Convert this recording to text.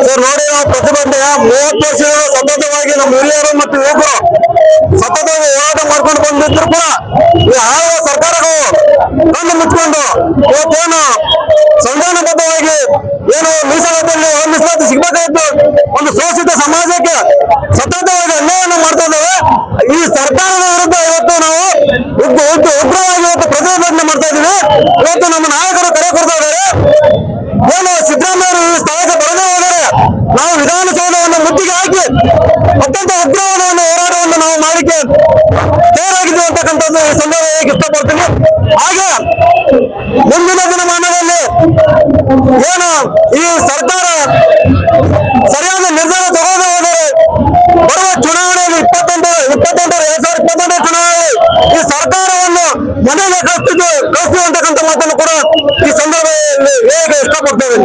Sir ನೋಡಿ, ನಾವು ಪ್ರತಿಭಟನೆ 30 ವರ್ಷಗಳ ಸತತವಾಗಿ ನಮ್ಮ ಹಿರಿಯರು ಮತ್ತು ಯುವಕರು ಸತತವಾಗಿ ಹೋರಾಟ ಮಾಡ್ಕೊಂಡು ಬಂದಿದ್ರು ಕೂಡ ಈ ಆಳುವ ಸರ್ಕಾರಗಳು ಕಣ್ಣು ಮುಚ್ಕೊಂಡು ಇವತ್ತೇನು ಸಂವಿಧಾನಬದ್ಧವಾಗಿ ಏನು ಮೀಸಲಾತಿಯಲ್ಲಿ ಮೀಸಲಾತಿ ಸಿಗಬೇಕಾಗಿತ್ತು ಒಂದು ಶೋಷಿತ ಸಮಾಜಕ್ಕೆ ಸತತವಾಗಿ ಅನ್ಯಾಯವನ್ನು ಮಾಡ್ತಾ ಇದ್ದಾವೆ. ಈ ಸರ್ಕಾರದ ವಿರುದ್ಧ ಇವತ್ತು ನಾವು ಉಗ್ರವಾಗಿ ಇವತ್ತು ಪ್ರತಿಭಟನೆ ಮಾಡ್ತಾ ಇದ್ದೀವಿ. ಇವತ್ತು ನಮ್ಮ ನಾಯಕರು ಕರೆ ಕೊಡ್ತಾ ಇದ್ದಾರೆ. ಏನು ಸಿದ್ದರಾಮಯ್ಯ ಈ ಸ್ಥಳಕ್ಕೆ ಬರದೇ ಹೋದರೆ ನಾವು ವಿಧಾನಸೌಧವನ್ನು ಮುತ್ತಿಗೆ ಹಾಕಿ ಅತ್ಯಂತ ಉಗ್ರವಾದ ಒಂದು ಹೋರಾಟವನ್ನು ನಾವು ಮಾಡಲಿಕ್ಕೆ ತಯಾರಾಗಿದ್ದೀವಿ ಅಂತಕ್ಕಂಥದ್ದು ಈ ಸಂದರ್ಭದಲ್ಲಿ ಇಷ್ಟಪಡ್ತೀನಿ. ಹಾಗೆ ಮುಂದಿನ ದಿನಮಾನದಲ್ಲಿ ಏನು ಈ ಸರ್ಕಾರ ಸರಿಯಾದ ನಿರ್ಧಾರ ತಗೊಳ್ಳದೇ ಹೋದರೆ ಬರುವ ಚುನಾವಣೆಯಲ್ಲಿ 2028 ಚುನಾವಣೆಯಲ್ಲಿ ಈ ಸರ್ಕಾರವನ್ನು ಮನೆಗೆ ಕಳಿಸ್ತೀವಿ ಅಂತಕ್ಕಂಥ ಮಾತನ್ನು ಕೂಡ ಈ ಸಂದರ್ಭದಲ್ಲಿ ಹೇಳಕ್ಕೆ ಇಷ್ಟಪಡ್ತೇವೆ.